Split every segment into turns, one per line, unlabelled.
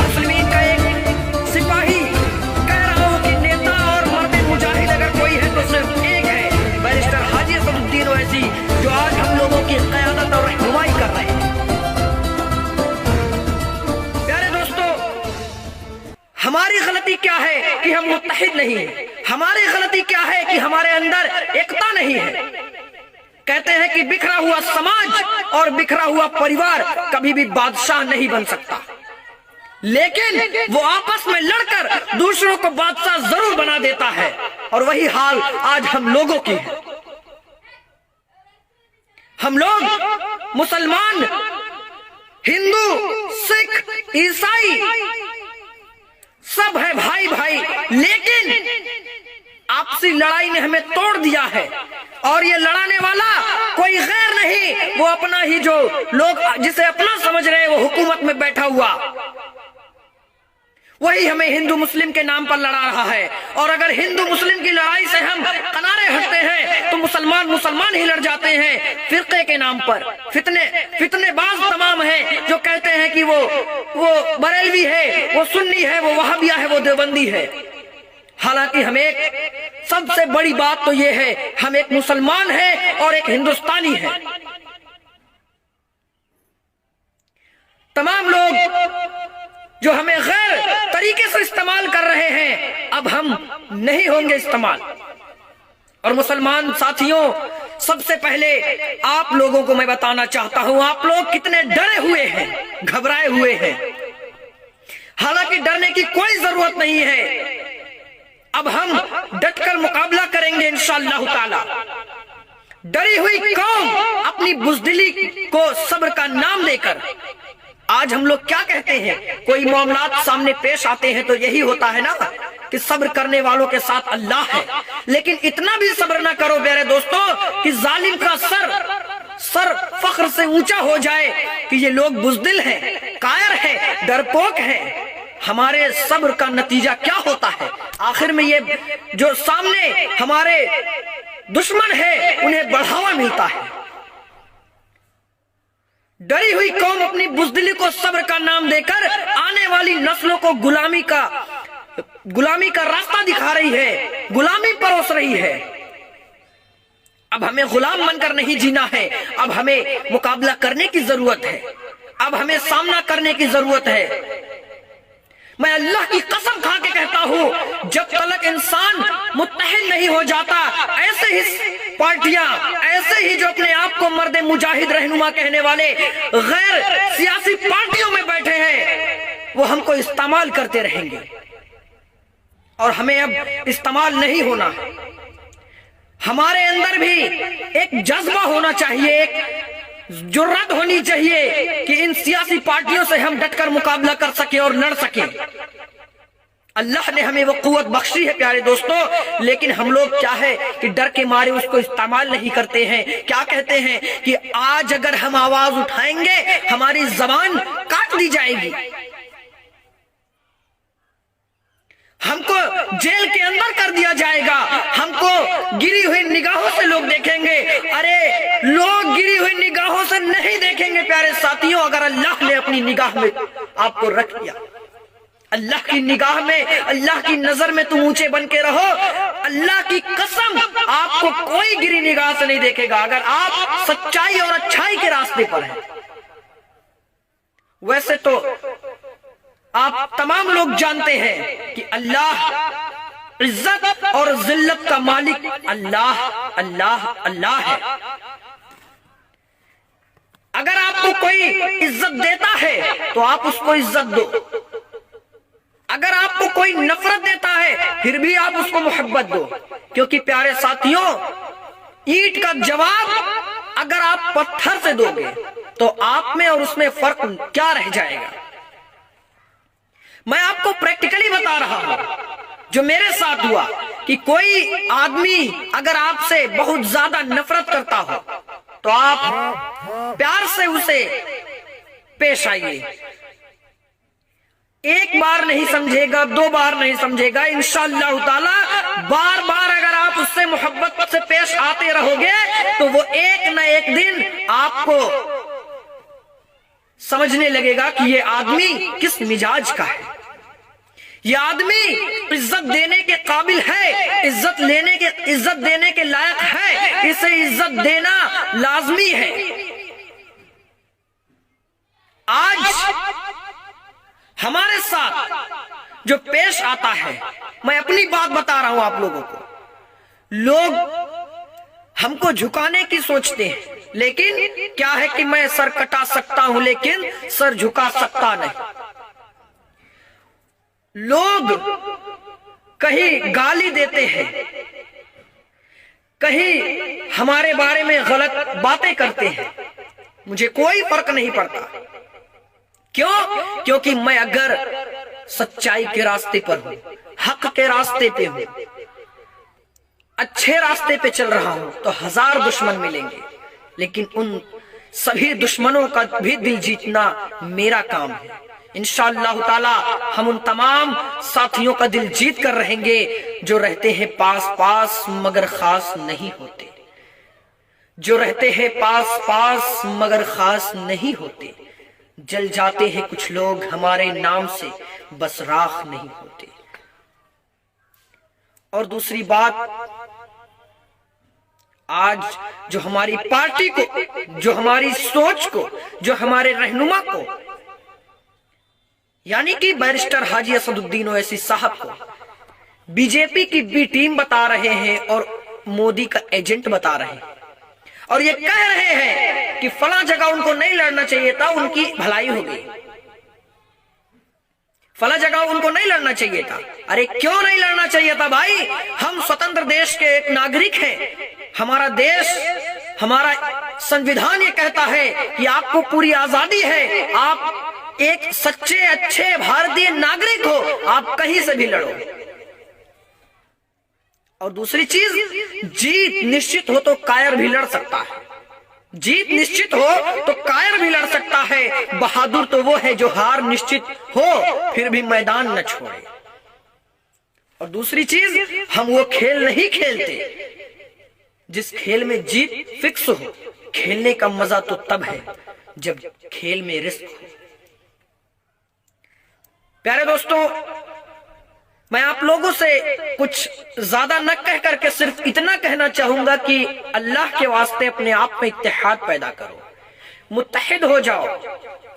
मुस्लिमीन का एक सिपाही कह रहा हूं कि नेता और मर्द मुजाहिद अगर कोई है तो सिर्फ एक है, बैरिस्टर हाजी असदुद्दीन ओवैसी, जो आज हम लोगों की क़यादत और रहनुमाई कर रहे हैं। प्यारे दोस्तों, हमारी गलती क्या है कि हम मुत्तहिद नहीं हैं? हमारी गलती क्या है कि हमारे अंदर एकता नहीं है? कहते हैं कि बिखरा हुआ समाज और बिखरा हुआ परिवार कभी भी बादशाह नहीं बन सकता, लेकिन वो आपस में लड़कर दूसरों को बादशाह जरूर बना देता है। और वही हाल आज हम लोगों की है। हम लोग मुसलमान, हिंदू, सिख, ईसाई सब है भाई भाई, लेकिन आपसी लड़ाई ने हमें तोड़ दिया है। और ये लड़ाने वाला कोई गैर नहीं, वो अपना ही जो लोग जिसे अपना समझ रहे हैं वो हुकूमत में बैठा हुआ, वही हमें हिंदू मुस्लिम के नाम पर लड़ा रहा है। और अगर हिंदू मुस्लिम की लड़ाई से हम किनारे हटते हैं तो मुसलमान मुसलमान ही लड़ जाते हैं फिरके के नाम पर। फितनेबाज तमाम हैं जो कहते हैं कि वो बरेलवी है, वो सुन्नी है, वो वहाबिया है, वो देवबंदी है। हालांकि हम एक सबसे बड़ी बात तो ये है, हम एक मुसलमान हैं और एक हिंदुस्तानी हैं। तमाम लोग जो हमें गैर तरीके से इस्तेमाल कर रहे हैं, अब हम नहीं होंगे इस्तेमाल। और मुसलमान साथियों, सबसे पहले आप लोगों को मैं बताना चाहता हूं, आप लोग कितने डरे हुए हैं, घबराए हुए हैं। हालांकि डरने की कोई जरूरत नहीं है। अब हम डटकर मुकाबला करेंगे इंशाअल्लाह ताला। डरी हुई कौम अपनी बुज़दिली को सब्र का नाम देकर, आज हम लोग क्या कहते हैं, कोई मामलात सामने पेश आते हैं तो यही होता है ना कि सब्र करने वालों के साथ अल्लाह है। लेकिन इतना भी सब्र ना करो प्यारे दोस्तों कि जालिम का सर फख्र से ऊंचा हो जाए कि ये लोग बुज़दिल हैं, कायर हैं, डरपोक हैं। हमारे सब्र का नतीजा क्या होता है? आखिर में ये जो सामने हमारे दुश्मन है उन्हें बढ़ावा मिलता है। डरी हुई कौम अपनी बुज़दिली को सब्र का नाम देकर आने वाली नस्लों को गुलामी का रास्ता दिखा रही है, गुलामी परोस रही है। अब हमें गुलाम बनकर नहीं जीना है, अब हमें मुकाबला करने की जरूरत है, अब हमें सामना करने की जरूरत है। मैं अल्लाह की कसम खा के कहता हूं, जब तक इंसान मुत्तहिद नहीं हो जाता, ऐसे ही पार्टियां, ऐसे ही जो अपने आप को मर्द मुजाहिद रहनुमा कहने वाले गैर सियासी पार्टियों में बैठे हैं, वो हमको इस्तेमाल करते रहेंगे। और हमें अब इस्तेमाल नहीं होना। हमारे अंदर भी एक जज्बा होना चाहिए, एक जुर्रत होनी चाहिए कि इन सियासी पार्टियों से हम डटकर मुकाबला कर सके और लड़ सके। अल्लाह ने हमें वो कुव्वत बख्शी है प्यारे दोस्तों, लेकिन हम लोग क्या है कि डर के मारे उसको इस्तेमाल नहीं करते हैं। क्या कहते हैं कि आज अगर हम आवाज उठाएंगे हमारी जबान काट दी जाएगी, हमको जेल के अंदर कर दिया जाएगा, हमको गिरी हुई निगाहों से लोग देखेंगे। अरे लोग गिरी हुई निगाहों से नहीं देखेंगे प्यारे साथियों, अगर अल्लाह ने अपनी निगाह में आपको रख दिया। अल्लाह की निगाह में, अल्लाह की नजर में तुम ऊंचे बन के रहो, अल्लाह की कसम आपको कोई गिरी निगाह से नहीं देखेगा अगर आप सच्चाई और अच्छाई के रास्ते पर हैं। वैसे तो आप तमाम लोग जानते हैं कि अल्लाह इज्जत और जिल्लत का मालिक अल्लाह अल्लाह अल्लाह है। अगर आपको कोई इज्जत देता है तो आप उसको इज्जत दो, अगर आपको कोई नफरत देता है फिर भी आप उसको मोहब्बत दो, क्योंकि प्यारे साथियों ईंट का जवाब अगर आप पत्थर से दोगे तो आप में और उसमें फर्क क्या रह जाएगा। मैं आपको प्रैक्टिकली बता रहा हूं जो मेरे साथ हुआ कि कोई आदमी अगर आपसे बहुत ज्यादा नफरत करता हो तो आप प्यार से उसे पेश आइए। एक बार नहीं समझेगा, दो बार नहीं समझेगा, इंशाअल्लाह ताला बार बार अगर आप उससे मोहब्बत से पेश پیش آتے رہو گے تو وہ ایک نہ ایک دن آپ کو سمجھنے لگے گا کہ یہ آدمی کس مزاج کا ہے، یہ آدمی عزت دینے کے قابل ہے، عزت دینے کے لائق ہے، اسے عزت دینا لازمی ہے۔ آج ہمارے ساتھ جو پیش آتا ہے، میں اپنی بات بتا رہا ہوں آپ لوگوں کو، لوگ ہم کو جھکانے کی سوچتے ہیں، لیکن کیا ہے کہ میں سر کٹا سکتا ہوں لیکن سر جھکا سکتا نہیں۔ لوگ کہیں گالی دیتے ہیں، کہیں ہمارے بارے میں غلط باتیں کرتے ہیں، مجھے کوئی فرق نہیں پڑتا۔ کیوں؟ کیونکہ میں اگر سچائی کے راستے پر ہوں، حق کے راستے پہ ہوں، اچھے راستے پہ چل رہا ہوں تو 1000 دشمن ملیں گے، لیکن ان سبھی دشمنوں کا بھی دل جیتنا میرا کام ہے۔ انشاءاللہ تعالی ہم ان تمام ساتھیوں کا دل جیت کر رہیں گے جو رہتے ہیں پاس پاس مگر خاص نہیں ہوتے، جو رہتے ہیں پاس پاس مگر خاص نہیں ہوتے، جل جاتے ہیں کچھ لوگ ہمارے نام سے بس راکھ نہیں ہوتے۔ اور دوسری بات، آج جو ہماری پارٹی کو، جو ہماری سوچ کو، جو ہمارے رہنما کو، یعنی کہ بیرسٹر حاجی اسد الدین اویسی صاحب کو بی جے پی کی بی ٹیم بتا رہے ہیں اور مودی کا ایجنٹ بتا رہے ہیں، اور یہ کہہ رہے ہیں کہ فلاں جگہ ان کو نہیں لڑنا چاہیے تھا، ان کی بھلائی ہو گئی، فلاں جگہ ان کو نہیں لڑنا چاہیے تھا۔ ارے کیوں نہیں لڑنا چاہیے تھا بھائی؟ ہم سوتنتر دیش کے ایک ناگرک ہیں، ہمارا دیش، ہمارا سنویدھان یہ کہتا ہے کہ آپ کو پوری آزادی ہے، آپ ایک سچے اچھے بھارتی ناگرک ہو، آپ کہیں سے بھی لڑو۔ اور دوسری چیز، جیت نشچت ہو تو کائر بھی لڑ سکتا ہے، جیت نشچت ہو تو کائر بھی لڑ سکتا ہے، بہادر تو وہ ہے جو ہار نشچت ہو پھر بھی میدان نہ چھوڑے۔ اور دوسری چیز، ہم وہ کھیل نہیں کھیلتے جس کھیل میں جیت فکس ہو، کھیلنے کا مزہ تو تب ہے جب کھیل میں رسک ہو۔ پیارے دوستوں، میں آپ لوگوں سے کچھ زیادہ نہ کہہ کر کے صرف اتنا کہنا چاہوں گا کہ اللہ کے واسطے اپنے آپ میں اتحاد پیدا کرو، متحد ہو جاؤ،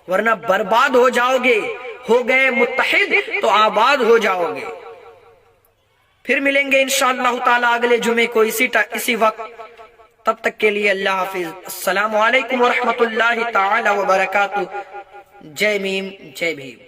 ورنہ برباد ہو جاؤ گے۔ ہو گئے متحد تو آباد ہو جاؤ گے۔ پھر ملیں گے انشاءاللہ تعالی اگلے جمعے کو اسی وقت، تب تک کے لیے اللہ حافظ۔ السلام علیکم ورحمۃ اللہ تعالی وبرکاتہ۔ جے میم، جے بھیم۔